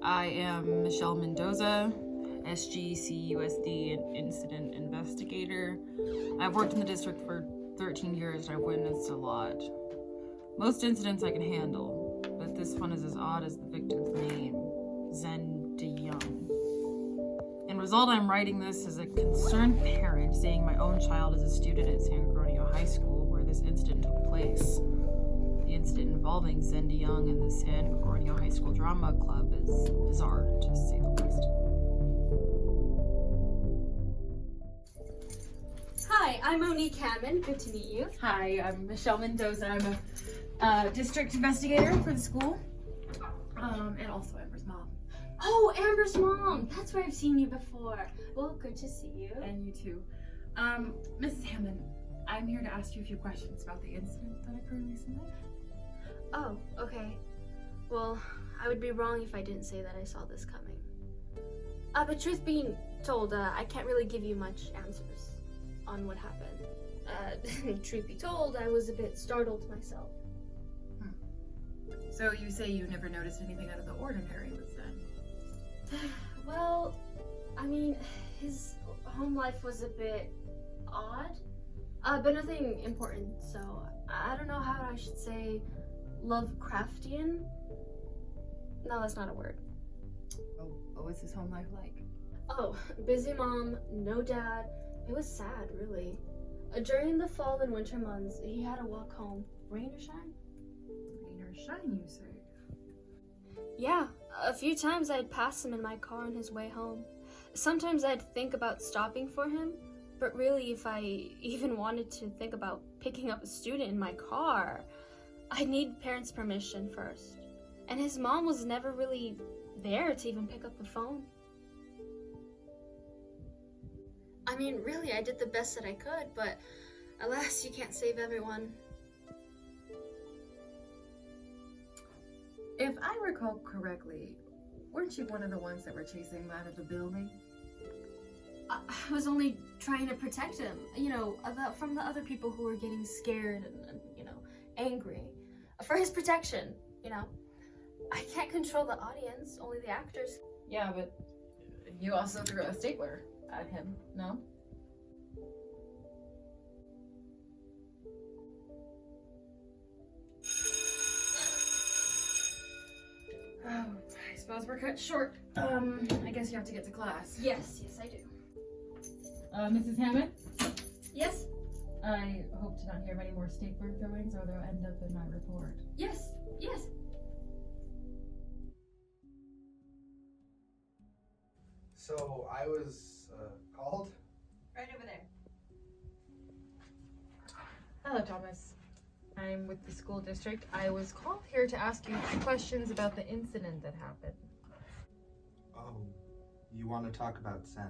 I am Michelle Mendoza, SGUSD incident investigator. I've worked in the district for 13 years and I've witnessed a lot. Most incidents I can handle, but this one is as odd as the victim's name, Zen DeYoung. In result, I'm writing this as a concerned parent saying my own child is a student at San Antonio High School where this incident took place. The incident involving Zen DeYoung and the San Antonio High School Drama Club is bizarre, to say the least. Hi, I'm Monique Hammond. Good to meet you. Hi, I'm Michelle Mendoza. I'm a district investigator for the school, and also Amber's mom. Oh, Amber's mom. That's where I've seen you before. Well, good to see you. And you too. Mrs. Hammond, I'm here to ask you a few questions about the incident that occurred recently. Oh, okay. Well, I would be wrong if I didn't say that I saw this coming. But truth being told, I can't really give you much answers on what happened. Truth be told, I was a bit startled myself. So you say you never noticed anything out of the ordinary with Zen? Well, I mean, his home life was a bit odd, but nothing important, so I don't know how I should say Lovecraftian? No, that's not a word. Oh, what was his home life like? Oh, busy mom, no dad. It was sad, really. During the fall and winter months, he had to walk home, rain or shine. Rain or shine, you say? Yeah, a few times I'd pass him in my car on his way home. Sometimes I'd think about stopping for him, but really if I even wanted to think about picking up a student in my car, I'd need parents' permission first. And his mom was never really there to even pick up the phone. I mean, really, I did the best that I could, but alas, you can't save everyone. If I recall correctly, weren't you one of the ones that were chasing him out of the building? I was only trying to protect him, from the other people who were getting scared and angry. For his protection, I can't control the audience, only the actors. Yeah, but you also threw a stapler at him, no? Oh, I suppose we're cut short. I guess you have to get to class. Yes, I do. Mrs. Hammond? Yes? I hope to not hear of any more stapler throwings or they'll end up in my report. Yes. So I was called? Right over there. Hello, Thomas. I'm with the school district. I was called here to ask you questions about the incident that happened. Oh, you want to talk about Zen?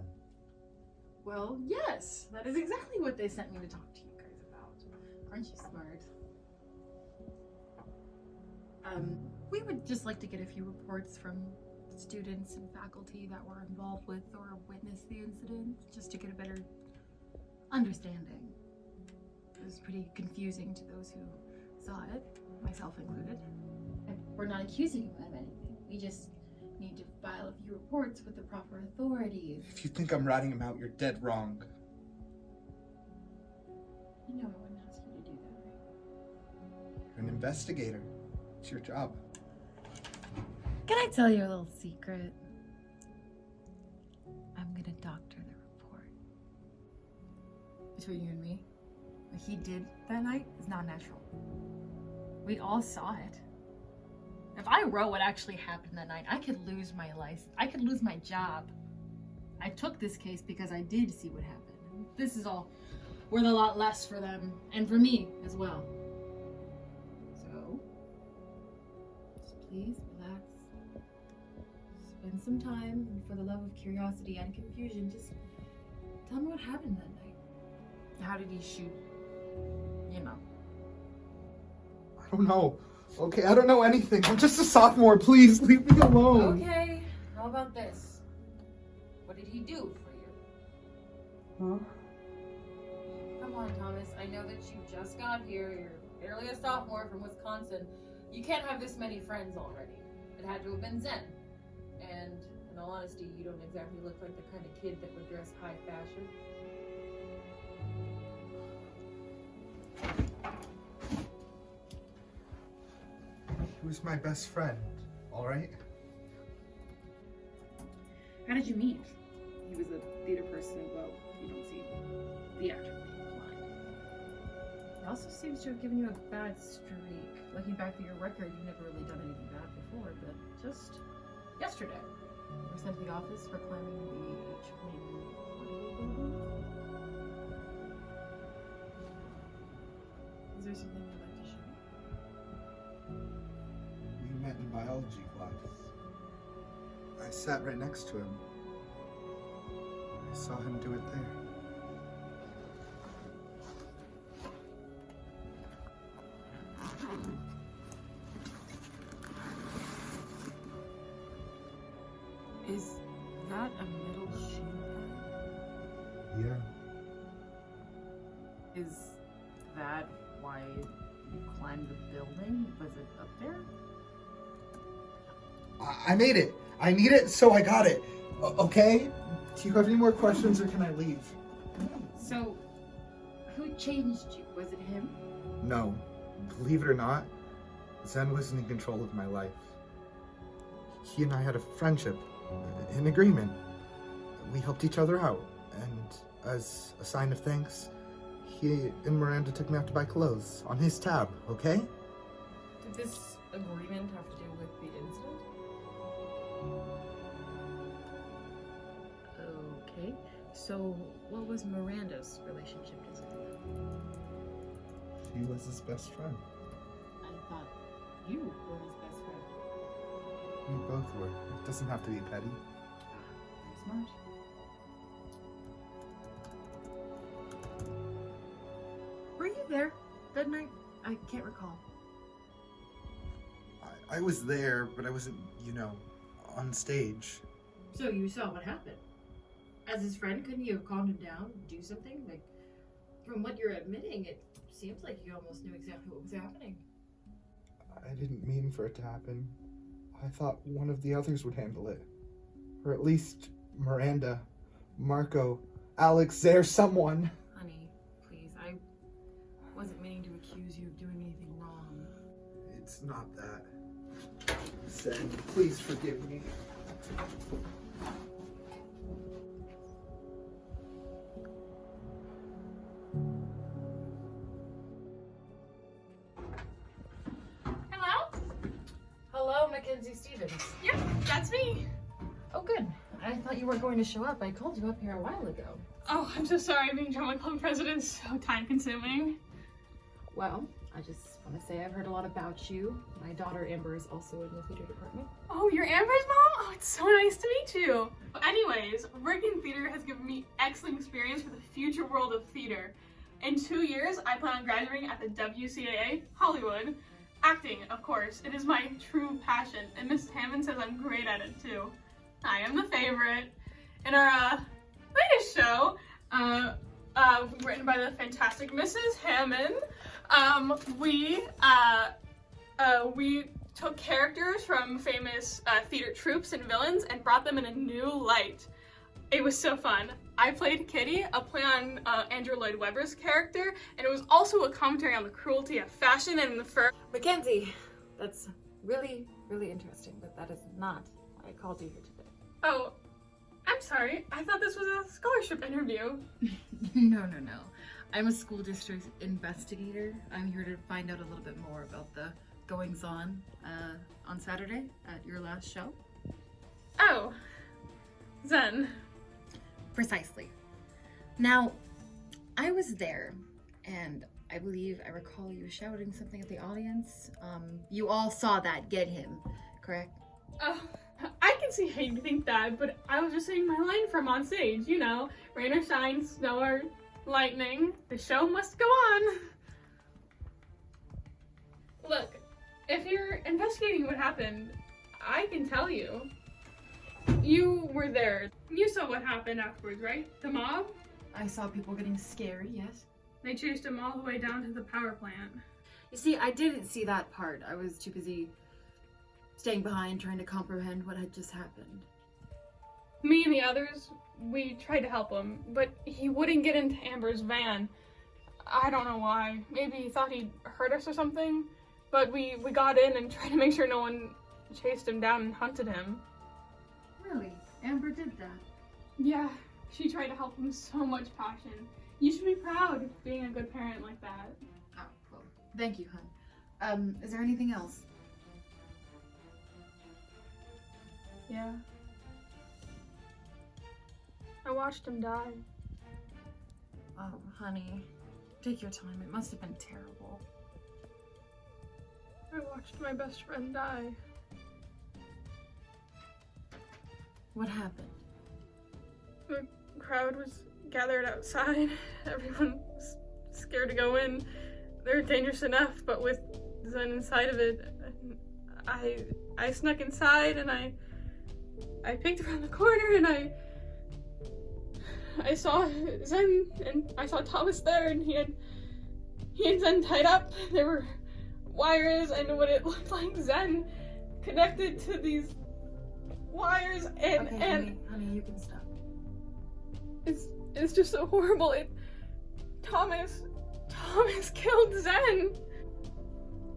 Well, yes. That is exactly what they sent me to talk to you guys about. Aren't you smart? We would just like to get a few reports from students and faculty that were involved with or witnessed the incident, just to get a better understanding. It was pretty confusing to those who saw it, myself included. And we're not accusing you of anything. We just need to file a few reports with the proper authorities. If you think I'm ratting him out, you're dead wrong. You know I wouldn't ask you to do that, right? You're an investigator. It's your job. Can I tell you a little secret? I'm gonna doctor the report. Between you and me, what he did that night is not natural. We all saw it. If I wrote what actually happened that night, I could lose my license. I could lose my job. I took this case because I did see what happened. This is all worth a lot less for them and for me as well. So, just please relax. Spend some time, and for the love of curiosity and confusion, just tell me what happened that night. How did he shoot? I don't know. Okay, I don't know anything. I'm just a sophomore. Please leave me alone. Okay, how about this? What did he do for you? Huh? Come on, Thomas. I know that you just got here. You're barely a sophomore from Wisconsin. You can't have this many friends already. it had to have been Zen. And in all honesty, you don't exactly look like the kind of kid that would dress high fashion. He was my best friend, alright? How did you meet? He was a theater person. Well, you don't see the actor inclined. He also seems to have given you a bad streak. Looking back at your record, you've never really done anything bad before, but just yesterday, you were sent to the office for climbing the H-20 building. Is there something you'd like to share? We met in biology class. I sat right next to him. I saw him do it there. Is that a metal shoe pad? Yeah. Is that why you climbed the building? Was it up there? I made it. I need it, so I got it. Okay? Do you have any more questions, or can I leave? So, who changed you? Was it him? No. Believe it or not, Zen wasn't in control of my life. He and I had a friendship, an agreement. We helped each other out, and as a sign of thanks, he and Miranda took me out to buy clothes on his tab, okay? Did this agreement have to do with the incident? Okay. So, what was Miranda's relationship to Zen? She was his best friend. I thought you were his best friend. We both were. It doesn't have to be petty. Smart. Were you there that night? I can't recall. I was there, but I wasn't, on stage. So you saw what happened. As his friend, couldn't you have calmed him down, do something? Like, from what you're admitting, it seems like you almost knew exactly what was happening. I didn't mean for it to happen. I thought one of the others would handle it. Or at least Miranda, Marco, Alex, there's someone. Honey, please, I wasn't meaning to accuse you of doing anything wrong. It's not that. Zen, please forgive me. Hello? Hello, Mackenzie Stevens. Yep, that's me. Oh, good. I thought you weren't going to show up. I called you up here a while ago. Oh, I'm so sorry. Being drama club president is so time-consuming. Well, I just want to say I've heard a lot about you. My daughter Amber is also in the theater department. Oh, you're Amber's mom? Oh, it's so nice to meet you. Anyways, working in theater has given me excellent experience for the future world of theater. In 2 years, I plan on graduating at the WCAA, Hollywood. Acting, of course. It is my true passion, and Mrs. Hammond says I'm great at it too. I am the favorite. In our latest show, written by the fantastic Mrs. Hammond, we took characters from famous theater troupes and villains and brought them in a new light. It was so fun. I played Kitty, a play on Andrew Lloyd Webber's character, and it was also a commentary on the cruelty of fashion and the fur. Mackenzie, that's really, really interesting, but that is not why I called you here today. Oh, I'm sorry. I thought this was a scholarship interview. No. I'm a school district investigator. I'm here to find out a little bit more about the goings-on on Saturday at your last show. Oh, Zen. Precisely. Now, I was there, and I believe I recall you shouting something at the audience. You all saw that get him, correct? Oh, I can see how you think that, but I was just saying my line from on stage, rain or shine, snow or lightning, the show must go on. Look, if you're investigating what happened, I can tell you. You were there. You saw what happened afterwards, right? The mob? I saw people getting scared, yes. They chased him all the way down to the power plant. You see, I didn't see that part. I was too busy staying behind, trying to comprehend what had just happened. Me and the others, we tried to help him, but he wouldn't get into Amber's van. I don't know why. Maybe he thought he'd hurt us or something, but we got in and tried to make sure no one chased him down and hunted him. Really? Amber did that? Yeah, she tried to help him with so much passion. You should be proud of being a good parent like that. Oh, well, thank you, hon. Is there anything else? Yeah. I watched him die. Oh, honey. Take your time. It must have been terrible. I watched my best friend die. What happened? The crowd was gathered outside. Everyone was scared to go in. They're dangerous enough, but with Zen inside of it, I snuck inside and I peeked around the corner and I saw Zen and I saw Thomas there, and he and Zen tied up. There were wires and what it looked like Zen connected to these wires and Okay, honey, you can stop. it's just so horrible. Thomas killed Zen.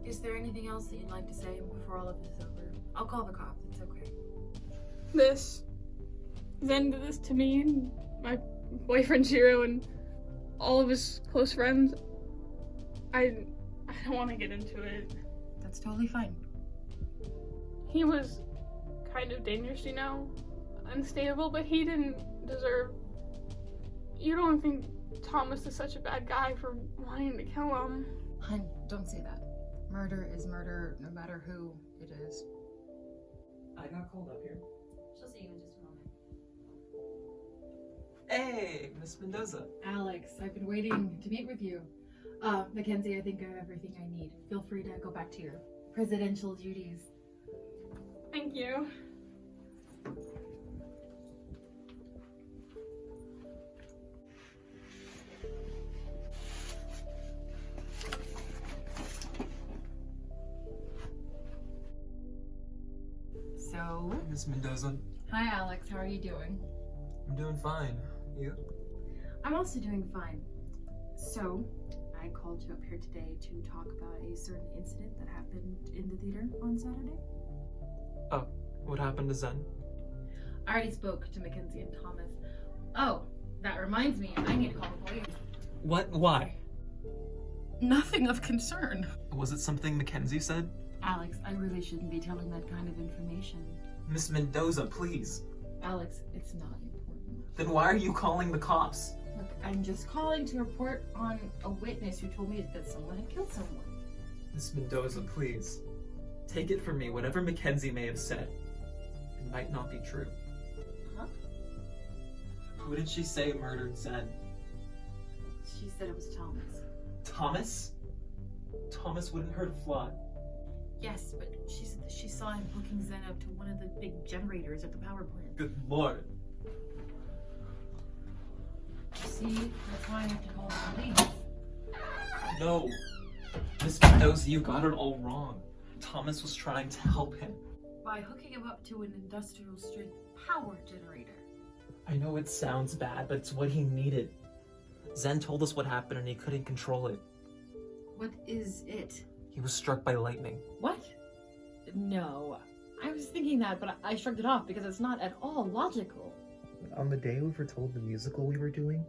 Is there anything else that you'd like to say before all of this is over? I'll call the cops. It's okay. Zen did this to me and my boyfriend Shiro and all of his close friends. I don't want to get into it. That's totally fine. He was kind of dangerous, unstable, but he didn't deserve... You don't think Thomas is such a bad guy for wanting to kill him? Hun, don't say that. Murder is murder, no matter who it is. I got called up here. She'll see you in just a moment. Hey, Miss Mendoza. Alex, I've been waiting to meet with you. Mackenzie, I think I have everything I need. Feel free to go back to your presidential duties. Thank you. So, Miss Mendoza. hi Alex, how are you doing? I'm doing fine. You? I'm also doing fine. So, I called you up here today to talk about a certain incident that happened in the theater on Saturday. Oh, what happened to Zen? I already spoke to Mackenzie and Thomas. Oh, that reminds me, I need to call the police. What? Why? Nothing of concern. Was it something Mackenzie said? Alex, I really shouldn't be telling that kind of information. Miss Mendoza, please. Alex, it's not important. Then why are you calling the cops? Look, I'm just calling to report on a witness who told me that someone had killed someone. Miss Mendoza, please. Take it from me, whatever Mackenzie may have said, it might not be true. Huh? Who did she say murdered Zen? She said it was Thomas. Thomas? Thomas wouldn't hurt a fly. Yes, but she said that she saw him hooking Zen up to one of the big generators at the power plant. Good lord. See, that's why I have to call the police. No. Miss Mendoza, you got it all wrong. Thomas was trying to help him. By hooking him up to an industrial strength power generator. I know it sounds bad, but it's what he needed. Zen told us what happened and he couldn't control it. What is it? He was struck by lightning. What? No. I was thinking that, but I shrugged it off because it's not at all logical. On the day we were told the musical we were doing,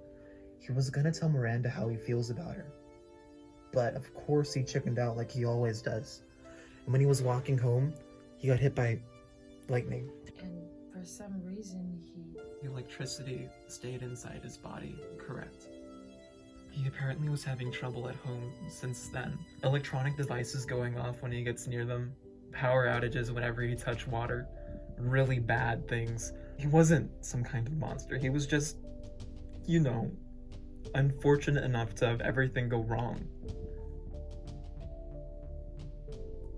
he was gonna tell Miranda how he feels about her. But of course he chickened out like he always does. And when he was walking home, he got hit by lightning. And for some reason, The electricity stayed inside his body, correct. He apparently was having trouble at home since then. Electronic devices going off when he gets near them, power outages whenever he touched water, really bad things. He wasn't some kind of monster, he was just, unfortunate enough to have everything go wrong.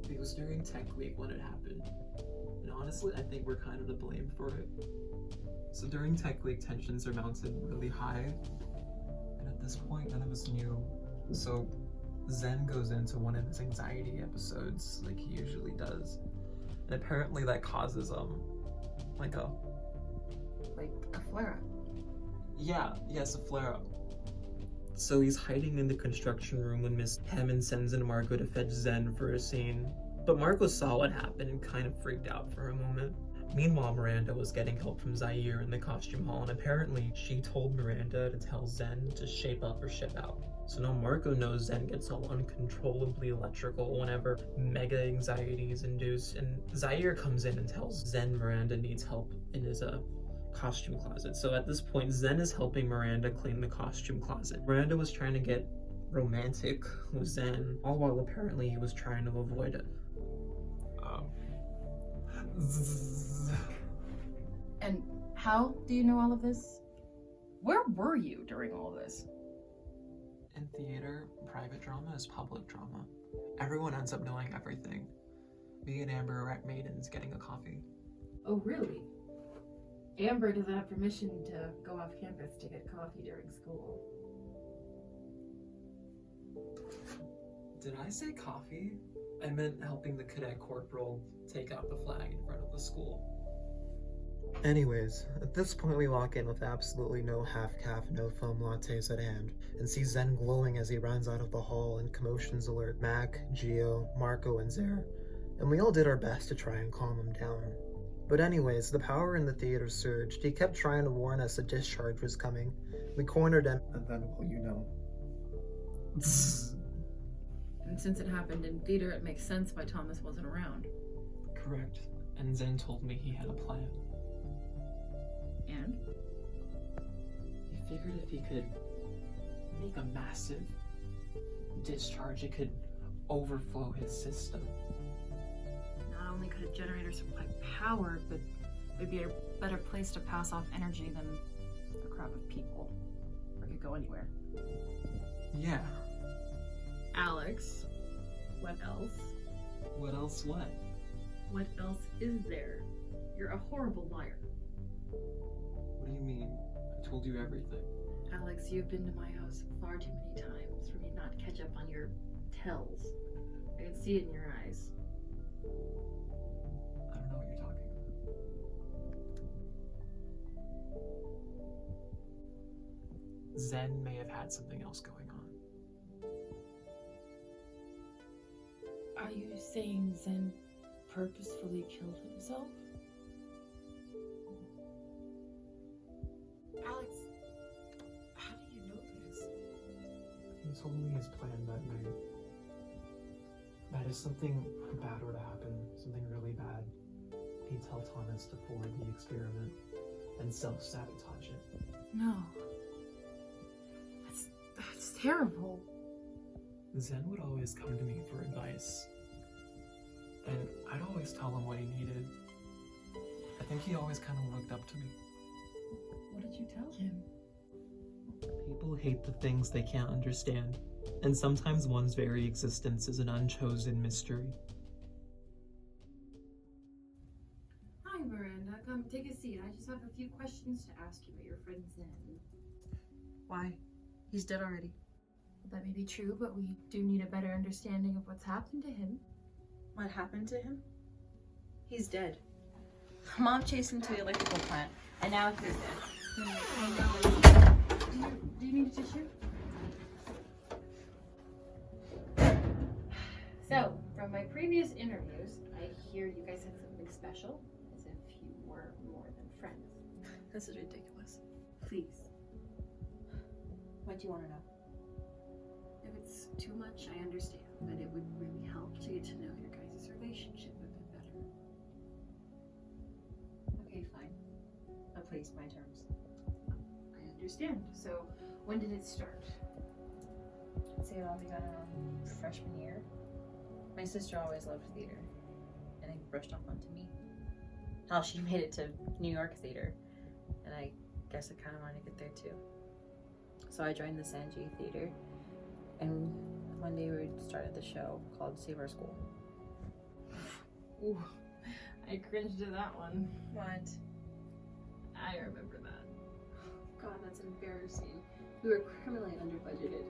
It was during Tech Week when it happened, and honestly I think we're kind of to blame for it. So during Tech Week, tensions are mounted really high, and at this point none of us knew. So Zen goes into one of his anxiety episodes like he usually does, and apparently that causes like a flare-up. Yes, a flare-up. So he's hiding in the construction room when Miss Hammond sends in Marco to fetch Zen for a scene. But Marco saw what happened and kind of freaked out for a moment. Meanwhile, Miranda was getting help from Zaire in the costume hall, and apparently she told Miranda to tell Zen to shape up or ship out. So now Marco knows Zen gets all uncontrollably electrical whenever mega anxiety is induced, and Zaire comes in and tells Zen Miranda needs help in his costume closet. So at this point, Zen is helping Miranda clean the costume closet. Miranda was trying to get romantic with Zen, all while apparently he was trying to avoid it. And how do you know all of this? Where were you during all this? In theater, private drama is public drama. Everyone ends up knowing everything. Me and Amber are at Maiden's getting a coffee. Oh, really? Amber doesn't have permission to go off campus to get coffee during school. Did I say coffee? I meant helping the cadet corporal take out the flag in front of the school. Anyways, at this point we walk in with absolutely no half-calf, no foam lattes at hand, and see Zen glowing as he runs out of the hall and commotions alert Mac, Gio, Marco, and Zare, and we all did our best to try and calm him down. But anyways, the power in the theater surged. He kept trying to warn us a discharge was coming. We cornered him, and then, well, you know. And since it happened in theater, it makes sense why Thomas wasn't around. Correct. And Zen told me he had a plan. And? He figured if he could make a massive discharge, it could overflow his system. Not only could a generator supply power, but it'd be a better place to pass off energy than a crowd of people. Or could go anywhere. Yeah. Alex, what else? What else what? What else is there? You're a horrible liar. What do you mean? I told you everything. Alex, you've been to my house far too many times for me not to catch up on your tells. I can see it in your eyes. I don't know what you're talking about. Zen may have had something else going on. Are you saying Zen purposefully killed himself? Alex, how do you know this? He told me his plan that night. That if something bad were to happen, something really bad, he'd tell Thomas to forward the experiment and self-sabotage it. No. That's terrible. Zen would always come to me for advice, and I'd always tell him what he needed. I think he always kind of looked up to me. What did you tell him? People hate the things they can't understand, and sometimes one's very existence is an unchosen mystery. Hi, Miranda. Come, take a seat. I just have a few questions to ask you about your friend Zen. Why? He's dead already. That may be true, but we do need a better understanding of what's happened to him. What happened to him? He's dead. Mom chased him to the electrical plant, and now he's dead. Do you need a tissue? So, from my previous interviews, I hear you guys had something special, as if you were more than friends. This is ridiculous. Please. What do you want to know? If it's too much, I understand, but it would really help to get to know your guys' relationship a bit better. Okay, fine. But please, my terms. I understand. So, when did it start? I'd say it all began around freshman year. My sister always loved theater, and it brushed off onto me. Hell, she made it to New York theater, and I guess I kind of wanted to get there too. So I joined the SGUSD theater, and one day we started the show called Save Our School. Ooh, I cringed at that one. What? I remember that. God, that's embarrassing. We were criminally under budgeted.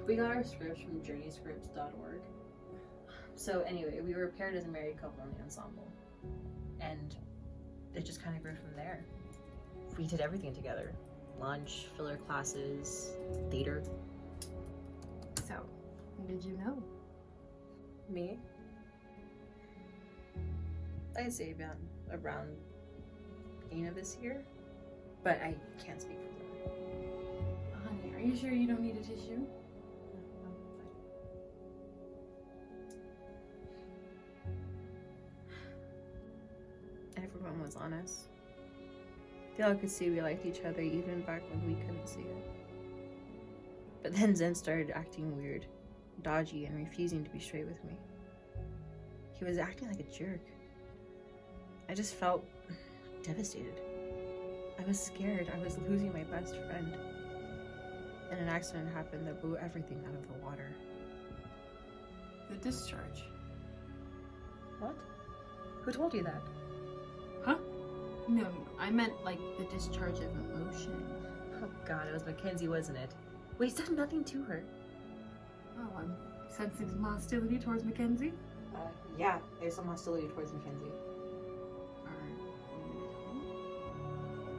We got our scripts from journeyscripts.org. So anyway, we were paired as a married couple in the ensemble. And it just kind of grew from there. We did everything together. Lunch, filler classes, theater. So, did you know? Me? I'd say around beginning of this year. But I can't speak for them. Honey, are you sure you don't need a tissue? Everyone was honest. They all could see we liked each other even back when we couldn't see it. But then Zen started acting weird, dodgy, and refusing to be straight with me. He was acting like a jerk. I just felt devastated. I was scared I was losing my best friend. And an accident happened that blew everything out of the water. The discharge. What? Who told you that? Huh? No, I meant like the discharge of emotion. Oh god, it was Mackenzie, wasn't it? We said nothing to her. Oh, I'm sensing some hostility towards Mackenzie. Yeah, there's some hostility towards Mackenzie.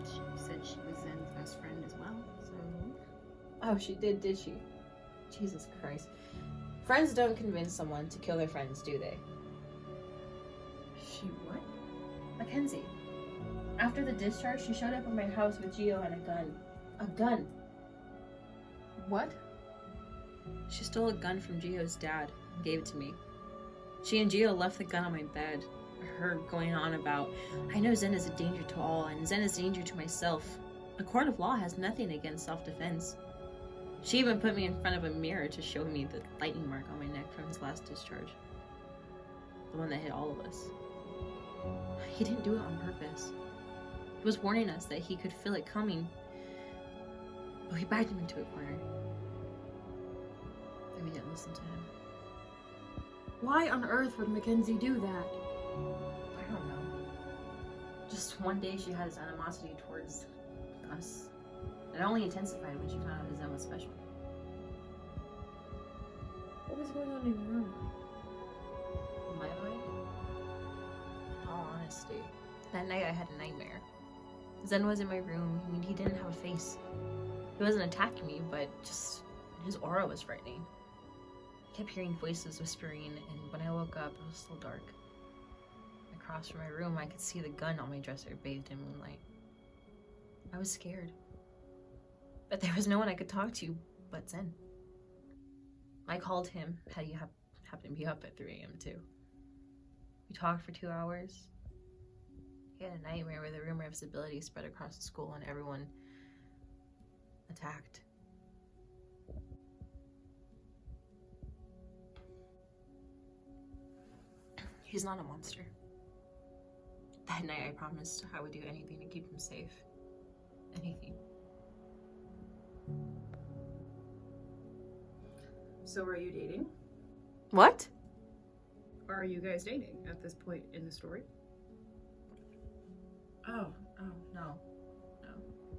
She said she was Zen's best friend as well, so... Oh, she did she? Jesus Christ. Friends don't convince someone to kill their friends, do they? She what? Mackenzie. After the discharge, she showed up at my house with Gio and a gun. A gun! What? She stole a gun from Gio's dad and gave it to me. She and Gio left the gun on my bed. Her going on about, I know Zen is a danger to all, and Zen is a danger to myself. A court of law has nothing against self-defense. She even put me in front of a mirror to show me the lightning mark on my neck from his last discharge. The one that hit all of us. He didn't do it on purpose. He was warning us that he could feel it coming, but we backed him into a corner. And we didn't listen to him. Why on earth would Mackenzie do that? I don't know. Just one day she had this animosity towards us. It only intensified when she found out that Zen was special. What was going on in your room? In my mind? In all honesty. That night I had a nightmare. Zen was in my room. I mean, he didn't have a face. He wasn't attacking me, but just his aura was frightening. I kept hearing voices whispering, and when I woke up, it was still dark. Across from my room, I could see the gun on my dresser bathed in moonlight. I was scared. But there was no one I could talk to but Zen. I called him, had he happened to be up at 3 a.m. too. We talked for 2 hours. He had a nightmare where the rumor of his ability spread across the school and everyone attacked. He's not a monster. That night I promised I would do anything to keep him safe. Anything. So are you dating? What? Are you guys dating at this point in the story? Oh, no.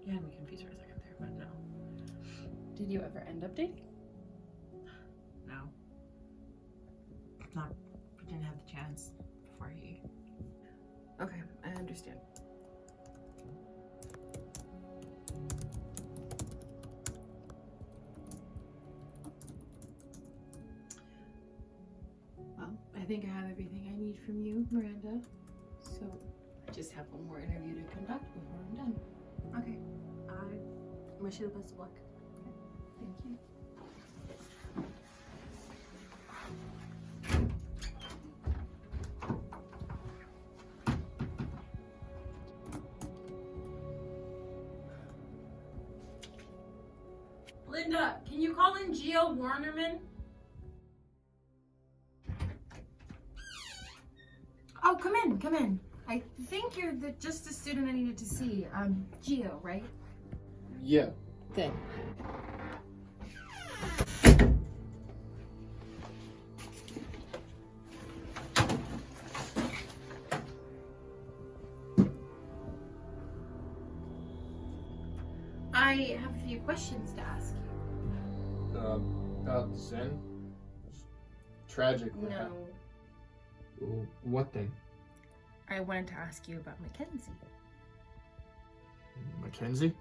You had me confused for a second there, but no. Did you ever end up dating? No. Not, we didn't have the chance before he... Okay, I understand. Well, I think I have everything I need from you, Miranda. So I just have one more interview to conduct before I'm done. Okay. I wish you the best of luck. Thank you. Linda, can you call in Gio Warnerman? Oh, come in. I think you're just the student I needed to see. Gio, right? Yeah. Good. I have a few questions to ask you. About Zen? It's tragic. No, Well, what then? I wanted to ask you about Mackenzie. Mackenzie?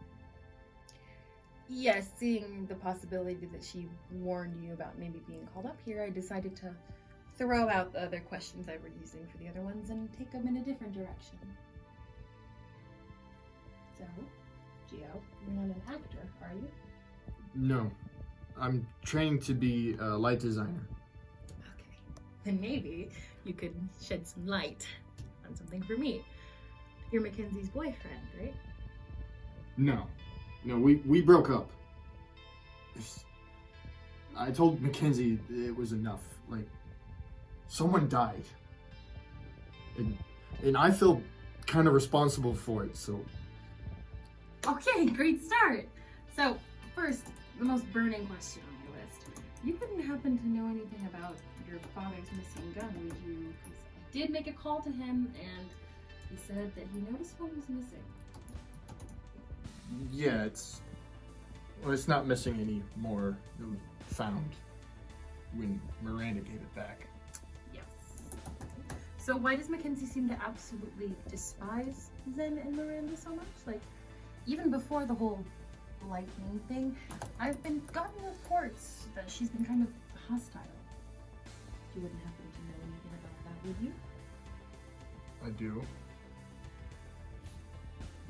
Yes, seeing the possibility that she warned you about maybe being called up here, I decided to throw out the other questions I were using for the other ones and take them in a different direction. So, Gio, you're not an actor, are you? No. I'm training to be a light designer. Okay. Then maybe you could shed some light on something for me. You're Mackenzie's boyfriend, right? No. No, we broke up. I told Mackenzie it was enough. Like, someone died. And I feel kind of responsible for it, so... Okay, great start. So, first, the most burning question on my list. You wouldn't happen to know anything about your father's missing gun, would you? Because I did make a call to him, and he said that he noticed one was missing. Yeah, it's not missing anymore. It was found when Miranda gave it back. Yes. So why does Mackenzie seem to absolutely despise Zen and Miranda so much? Like, even before the whole lightning thing, I've gotten reports that she's been kind of hostile. You wouldn't happen to know anything about that, would you? I do.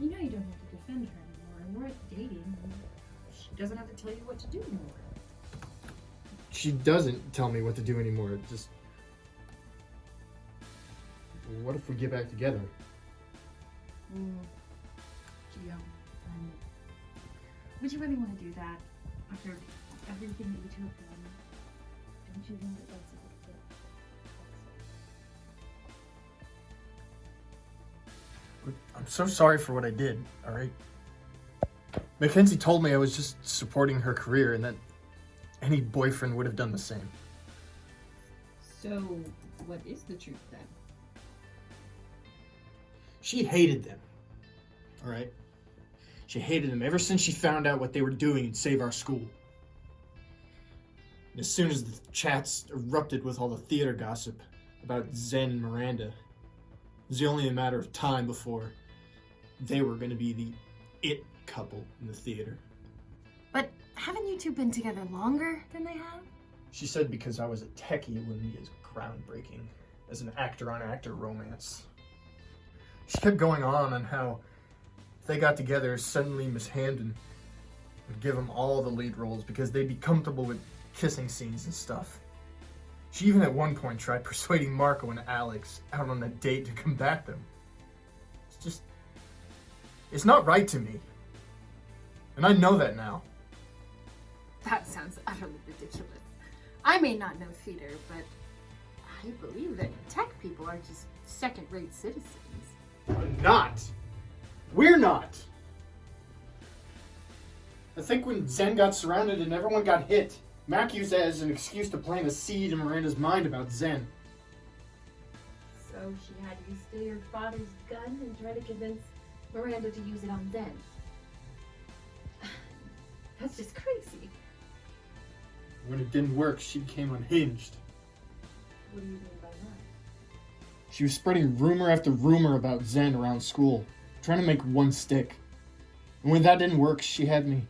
You know you don't have to defend her anymore, and we're dating, and she doesn't have to tell you what to do anymore. She doesn't tell me what to do anymore. Just... What if we get back together? Gio, would you really want to do that after everything that you two have done? Don't you think that that's a good fit? I'm so sorry for what I did, alright? Mackenzie told me I was just supporting her career and that any boyfriend would have done the same. So, what is the truth then? She hated them. Alright? She hated them ever since she found out what they were doing in Save Our School. And as soon as the chats erupted with all the theater gossip about Zen and Miranda, it was only a matter of time before they were going to be the it couple in the theater. But haven't you two been together longer than they have? She said because I was a techie, it wouldn't be as groundbreaking as an actor-on-actor romance. She kept going on how if they got together, suddenly Miss Hamden would give them all the lead roles because they'd be comfortable with kissing scenes and stuff. She even at one point tried persuading Marco and Alex out on a date to combat them. It's not right to me. And I know that now. That sounds utterly ridiculous. I may not know theater, but I believe that tech people are just second-rate citizens. I'm not. We're not. I think when Zen got surrounded and everyone got hit, Mac used that as an excuse to plant a seed in Miranda's mind about Zen. So she had you steal your father's gun and try to convince Miranda to use it on Zen. That's just crazy. When it didn't work, she became unhinged. What do you mean by that? She was spreading rumor after rumor about Zen around school, trying to make one stick. And when that didn't work, she had me.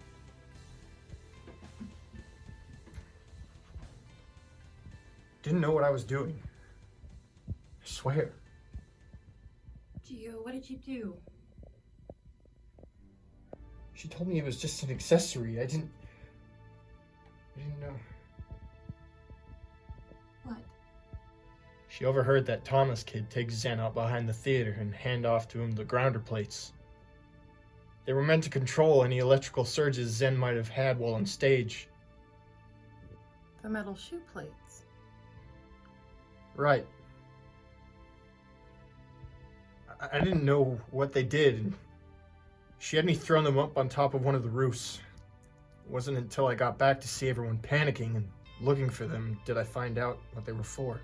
Didn't know what I was doing. I swear. Gio, what did you do? She told me it was just an accessory. I didn't know. What? She overheard that Thomas kid take Zen out behind the theater and hand off to him the grounder plates. They were meant to control any electrical surges Zen might have had while on stage. The metal shoe plates. Right. I didn't know what they did. And she had me throw them up on top of one of the roofs. It wasn't until I got back to see everyone panicking and looking for them did I find out what they were for.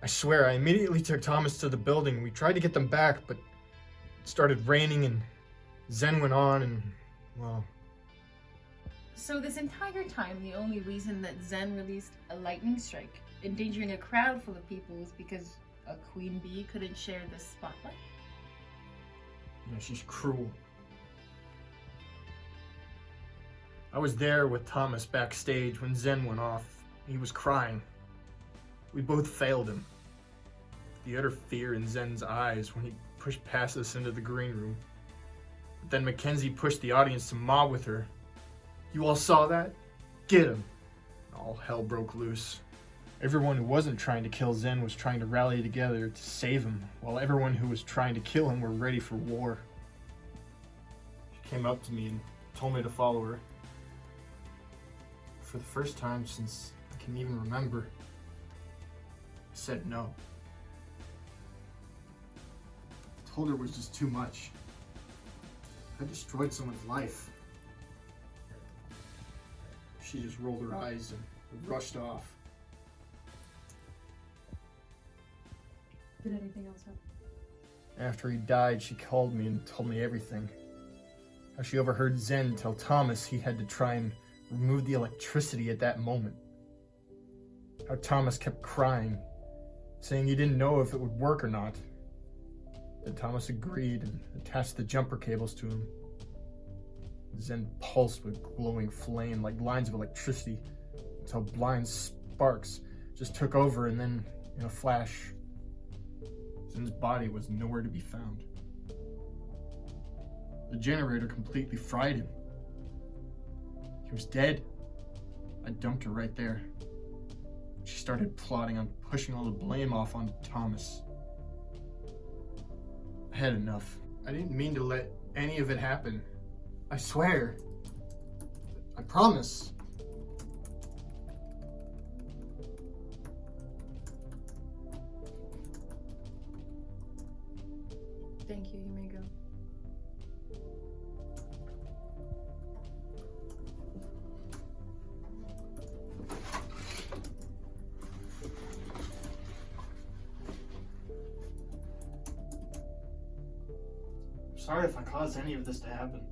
I swear, I immediately took Thomas to the building. We tried to get them back, but it started raining and Zen went on and, well... So this entire time, the only reason that Zen released a lightning strike endangering a crowd full of people is because a queen bee couldn't share the spotlight? Yeah, she's cruel. I was there with Thomas backstage when Zen went off. He was crying. We both failed him. The utter fear in Zen's eyes when he pushed past us into the green room. But then Mackenzie pushed the audience to mob with her. You all saw that? Get him! All hell broke loose. Everyone who wasn't trying to kill Zen was trying to rally together to save him, while everyone who was trying to kill him were ready for war. She came up to me and told me to follow her. For the first time since I can even remember, I said no. I told her it was just too much. I destroyed someone's life. She just rolled her eyes and rushed off. Did anything else happen? After he died, she called me and told me everything. How she overheard Zen tell Thomas he had to try and remove the electricity at that moment. How Thomas kept crying, saying he didn't know if it would work or not. Then Thomas agreed and attached the jumper cables to him. Zen pulsed with glowing flame like lines of electricity until blind sparks just took over, and then, in a flash, Zen's body was nowhere to be found. The generator completely fried him. He was dead. I dumped her right there. She started plotting on pushing all the blame off onto Thomas. I had enough. I didn't mean to let any of it happen. I swear. I promise. Thank you, you may go. I'm sorry if I caused any of this to happen.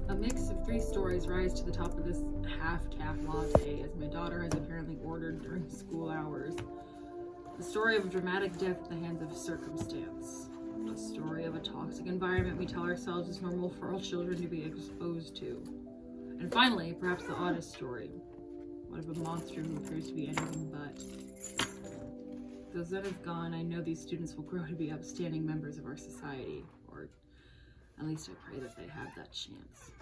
A mix of 3 stories rise to the top of this half-calf latte as my daughter has apparently ordered during school hours. The story of a dramatic death at the hands of circumstance. A story of a toxic environment we tell ourselves is normal for all children to be exposed to. And finally, perhaps the oddest story. What of a monster who appears to be anything but. Though Zen is gone, I know these students will grow to be upstanding members of our society, or at least I pray that they have that chance.